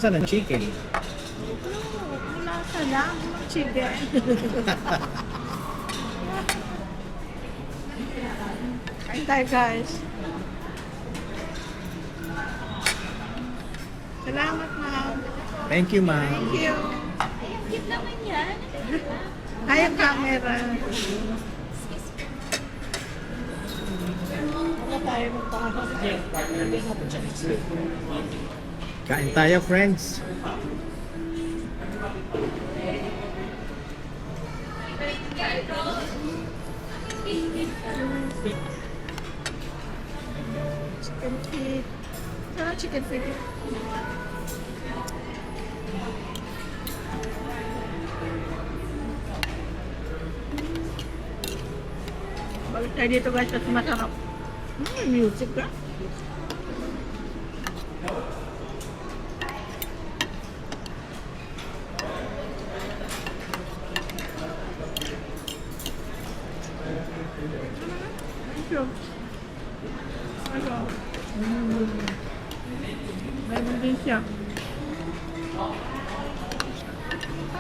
lasa ng chicken. Wala sa lang. Chicken. Kain tayo guys. Salamat ma'am. Thank you, ma'am. Thank you. Cute naman yan. Ay, ang camera. Wala tayo magpapasok. Kain tayo, friends. Chicken feet. Sarap chicken feet. Balik tayo dito guys kasi masarap. Music ka. Meron din siya.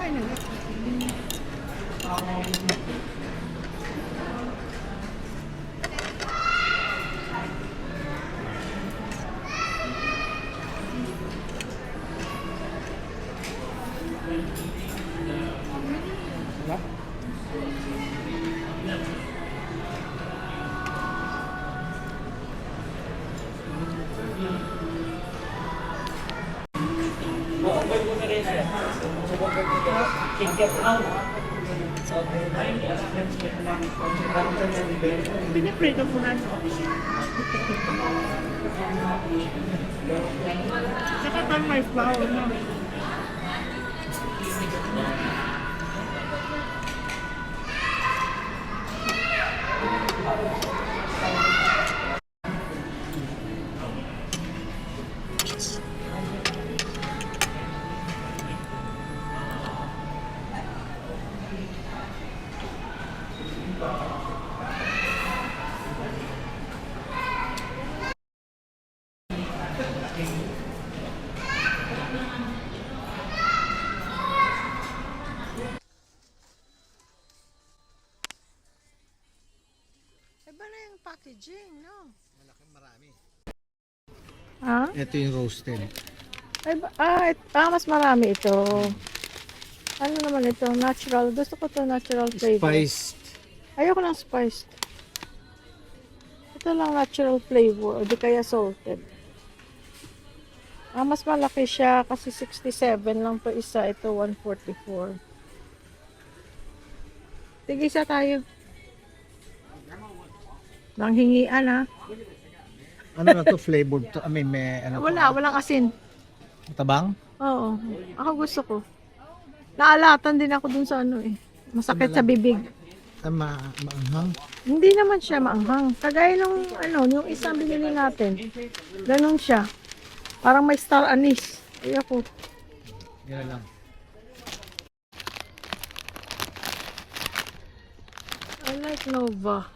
Ay, pinaprito ko na. Nakatan may flour na. Iba na yung packaging, no? Malaki, marami. Ha? Ito yung roasted. Mas marami ito. Ano naman ito? Natural. Gusto ko to natural flavor. Spiced. Ayoko ng spiced. Ito lang natural flavor. O di kaya salted. Mas malaki siya kasi 67 lang to isa. Ito 144. Sige, isa tayo. Nanghingian ha. Ano na to? Flavored to? I mean, may ano to? Walang asin. Tabang? Oo. Ako gusto ko. Naalatan din ako dun sa ano eh. Masakit sa bibig. Maanghang? Hindi naman siya maanghang. Kagaya nung yung isang binili natin. Ganon siya. Parang may star anise. Ay ako. Yan lang. I like Nova.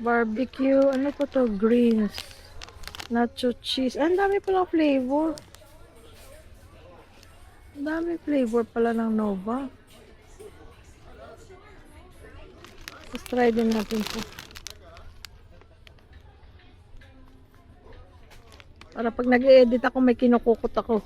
Barbecue. Ano po to? Greens. Nacho cheese. Ang dami palang flavor. Ang dami flavor pala ng Nova. Let's try din natin po. Para pag nag-edit ako, may kinukukot ako.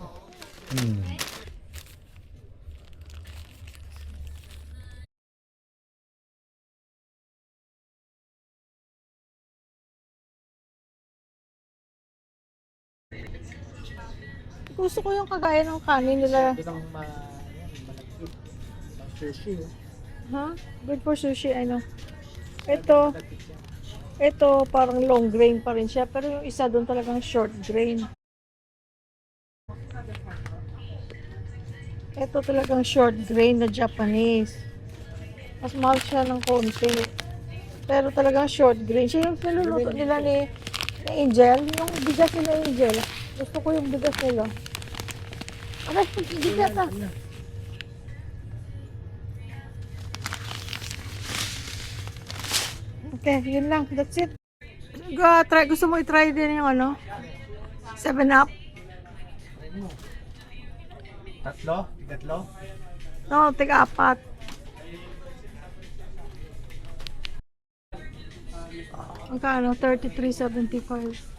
Gusto ko yung kagaya ng kanin nila. Ito ng malagkit. Ang sushi. Ha? Good for sushi, ano? Ito parang long grain pa rin siya. Pero yung isa doon talagang short grain. Ito talagang short grain na Japanese. Mas mahal siya ng konti. Pero talagang short grain. Siya yung niluluto nila ni Angel. Yung bigas nila Angel. Gusto ko yung bigas nila. Aray, bigas na. Okay, yun lang. That's it. Gusto mo i-try din yung ano? 7-Up? Tatlo? No, tig-apat. Magkano? 33.75.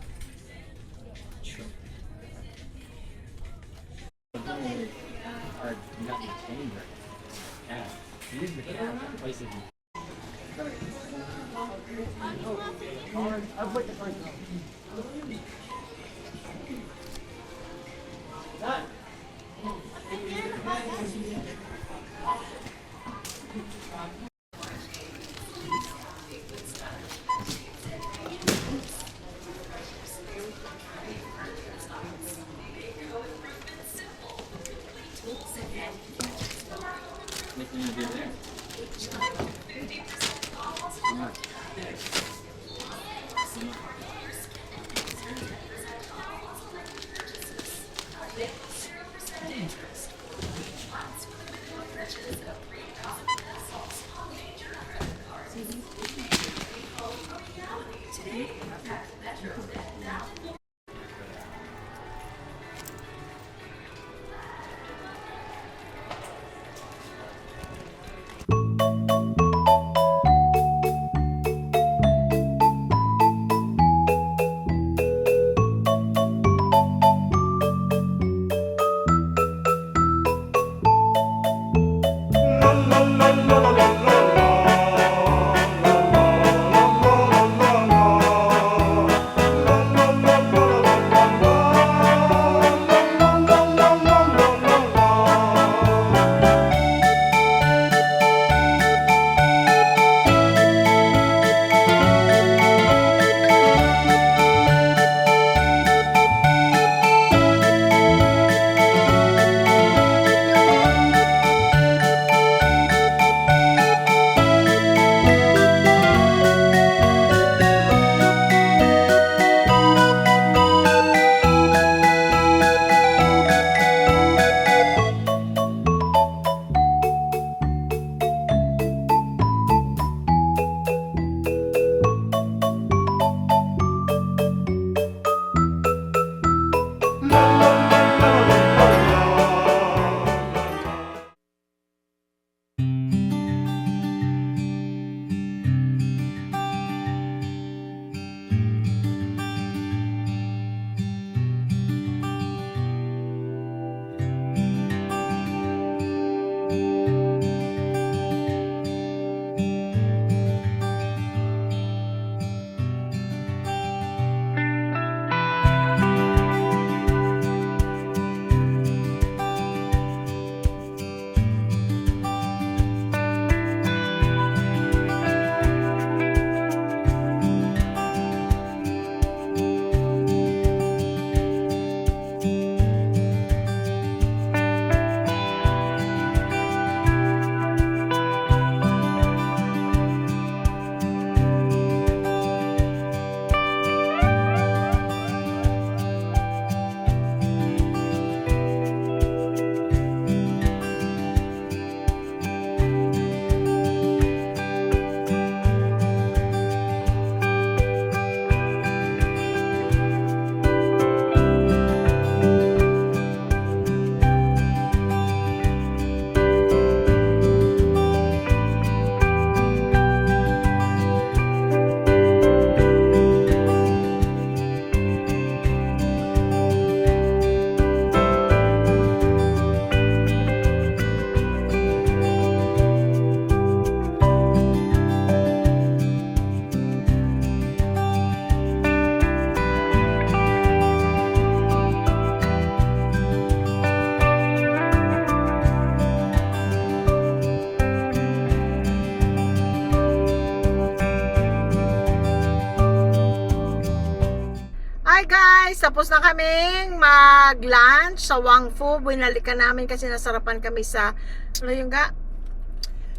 Tapos na kaming mag-lunch sa Wang Fu. Binalikan namin kasi nasarapan kami sa, ano yung ga?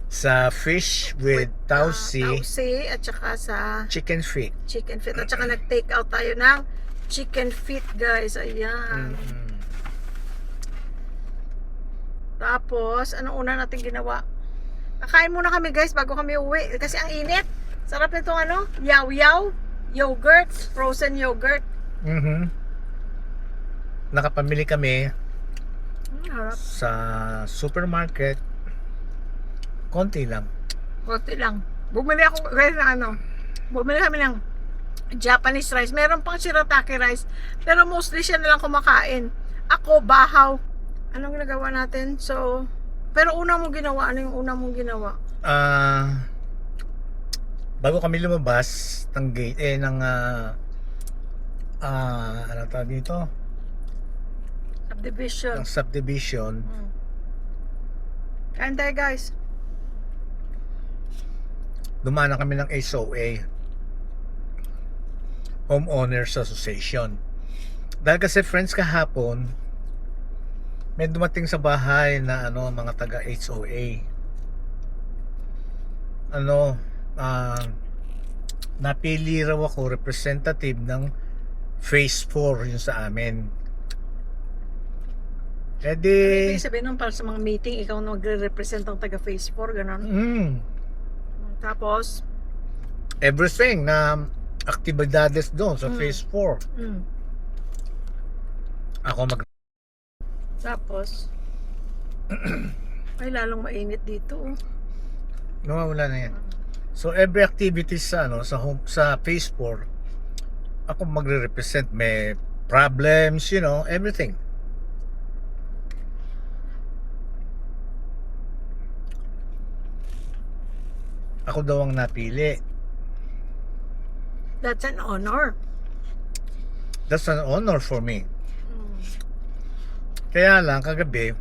Sa fish with tausi, Tausi at saka sa chicken feet. chicken feet. At saka nag-take out tayo ng chicken feet, guys. Ayan. Tapos, anong una natin ginawa? Kakain muna kami, guys, bago kami uwi. Kasi ang init. Sarap nitong ano, yaw-yaw. yogurt, frozen yogurt. Nakapamili kami Harap. sa supermarket. Konti lang. Konti lang. Bumili ako guys na ano. Bumili kami ng Japanese rice. Meron pang shirataki rice. Pero mostly siya na lang kumakain. Ako, bahaw. Anong ginagawa natin? So, pero una mong ginawa. Ano yung una mong ginawa? Bago kami lumabas ng gate, ano tawag dito? Subdivision. Ng subdivision. Kain tayo guys. Dumaan na kami ng HOA, Homeowners Association. Dahil kasi friends, kahapon may dumating sa bahay na mga taga HOA. Napili raw ako representative ng Phase 4 yun sa amin. Ibig sabihin nun para sa mga meeting, ikaw na magre-represent ang taga Phase 4, gano'n. Tapos, Everything na aktibidades doon sa Phase 4. Ako tapos, ay lalong mainit dito. nawawala na yan. So every activity sa sa Phase 4, ako magre-represent. May problems, everything. Ako daw ang napili. That's an honor. That's an honor for me. Kaya lang, kagabi,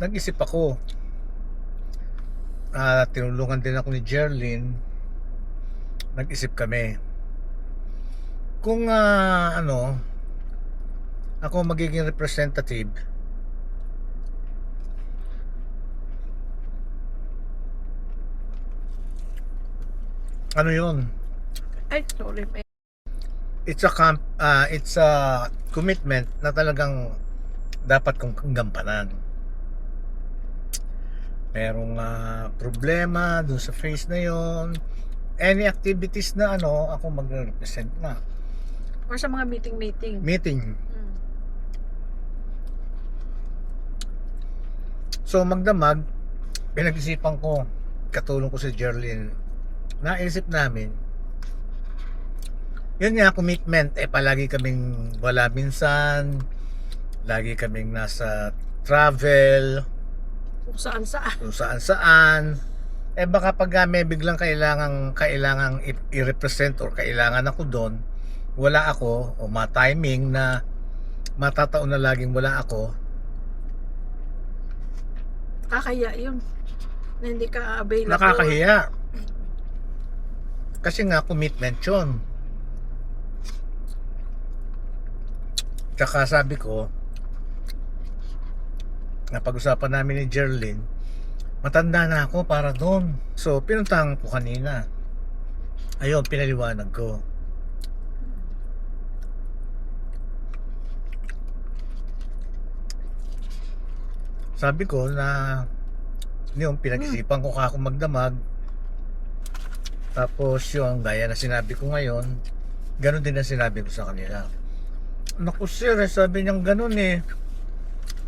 nag-isip ako. Tinulungan din ako ni Jerlyn. Nag-isip kami. Kung ako magiging representative, ano yun? Ay, sorry. It's a commitment na talagang dapat kong gampanan. Merong problema dun sa phase na yon, any activities na ako magre-represent na. Or sa mga meeting. So magdamag, pinag-isipan ko, katulong ko si Jerlyn, naisip namin, yun nga, commitment. Palagi kaming wala minsan, lagi kaming nasa travel, Kung saan. Baka pag may biglang kailangang i-represent or kailangan ako doon, wala ako, o ma-timing na matataon na laging wala ako. Kakaya yun. Na hindi ka available. Nakakahiya. Kasi nga, commitment yun. Tsaka sabi ko, napag-usapan namin ni Jerlyn, matanda na ako para doon. So, pinuntahan ko kanina. Ayun, pinaliwanag ko. Sabi ko na yung pinag-isipan ko ako magdamag. Tapos yung gaya na sinabi ko ngayon, ganun din ang sinabi ko sa kanila. Naku sir, sabi niyang ganun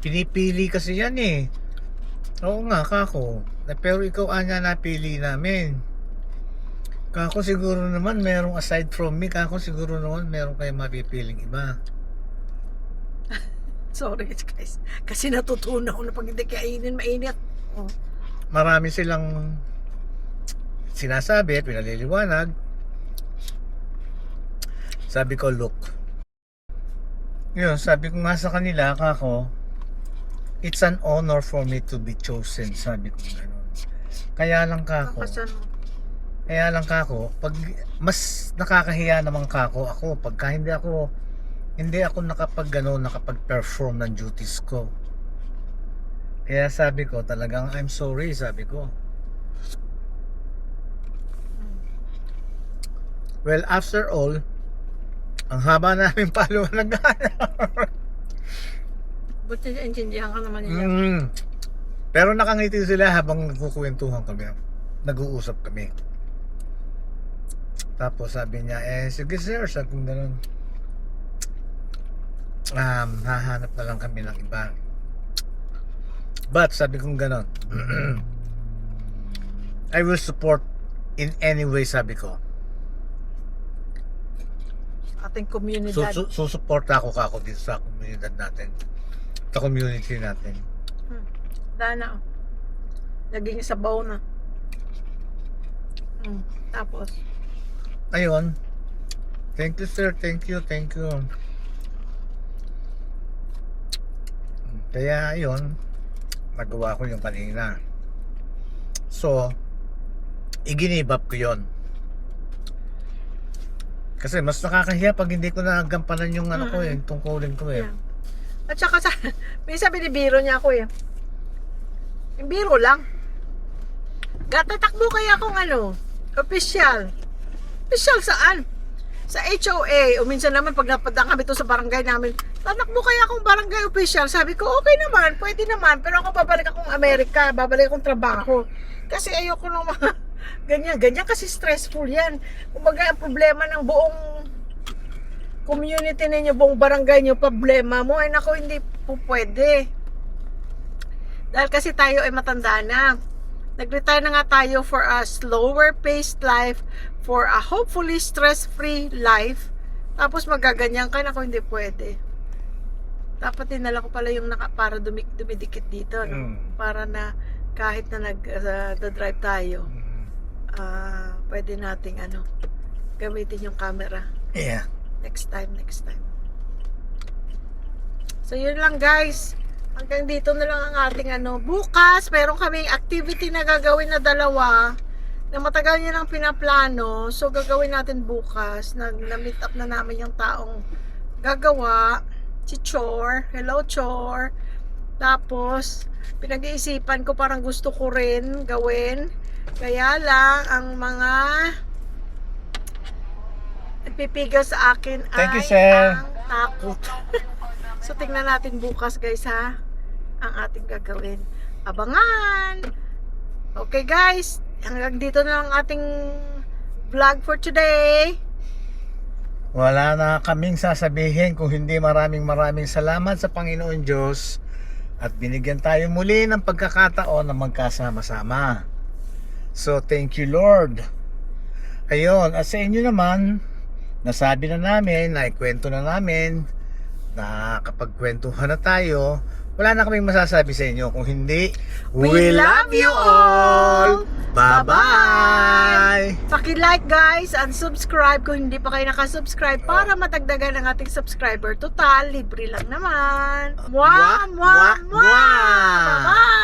pinipili kasi yan Oo nga, kako. Pero ikaw anya napili namin. Kako siguro naman merong aside from me, kako siguro naman meron kayong mapipiling iba. Sorry guys. Kasi natutunan ko na pag hindi kainin, mainit. Marami silang sinasabi at pinaliliwanag. Sabi ko, look. Yun, sabi ko nga sa kanila, kako, it's an honor for me to be chosen. Sabi ko gano'n. Kaya lang kako, pag mas nakakahiya naman kako ako, pagka hindi ako nakapag-perform ng duties ko. Kaya sabi ko talagang, I'm sorry, sabi ko. Well, after all, ang haba namin paliwanagan. Buti naintindihan ka naman nila. Pero nakangiti sila habang nagkukwentuhan kami. Nag-uusap kami. Tapos sabi niya, sige sir, sabi ko ganun. Hahanap na lang kami ng iba. But sabi kong ganun, I will support in any way, sabi ko. Ating komunidad. Susuporta ako dito sa komunidad natin. Sa community natin. Dana. Naging sabaw na. Tapos. Ayun. Thank you sir, thank you. Kaya ayun, nagawa ko yung kanina. So, i-give up ko yun. Kasi mas nakakahiya pag hindi ko nagampanan yung ano ko yung tungkulin ko eh. Yeah. At saka may sabi ni Biro niya ako eh. Yung Biro lang. Gatatakbo kaya akong official. Official saan? Sa HOA. O minsan naman pag napadaan kami to sa barangay namin, tatakbo kaya akong barangay official. Sabi ko, okay naman, pwede naman. Pero ako babalik akong Amerika, babalik akong trabaho. Kasi ayoko nung mga ganyan kasi stressful yan. Kumbaga ang problema ng buong community ninyo, buong barangay nyo, problema mo, ay nako, hindi po pwede. Dahil kasi tayo ay matanda na. Nag-retire na nga tayo for a slower paced life, for a hopefully stress-free life. Tapos magaganyan ka, nako, hindi pwede. Dapat dinala ko pala yung para dumidikit dito, no? Para na kahit na nag-drive tayo, pwede nating gamitin yung camera. Yeah. Next time. So yun lang guys. Hanggang dito na lang ang ating bukas, meron kaming activity na gagawin na 2 na matagal niya lang pinaplano. So gagawin natin bukas. Na-meet up na namin yung taong gagawa. Si Chor. Hello Chor. Tapos pinag-iisipan ko, parang gusto ko rin gawin. Kaya lang ang mga nagpipigil sa akin Thank you, ay sir. ang takot. So tingnan natin bukas guys ha, ang ating gagawin. Abangan! Okay guys, hanggang dito na lang ating vlog for today. Wala na kaming sasabihin kung hindi maraming salamat sa Panginoon Diyos at binigyan tayo muli ng pagkakataon na magkasama-sama. So thank you Lord. Ayun, at sa inyo naman, nasabi na namin, naikwento na namin, na kapag kwentuhan na tayo, wala na kaming masasabi sa inyo kung hindi, we love you all! Bye-bye! Paki-like guys and subscribe kung hindi pa kayo nakasubscribe para matagdagan ang ating subscriber. Total, libre lang naman. Mwah! Mwah! Mwah! Bye-bye!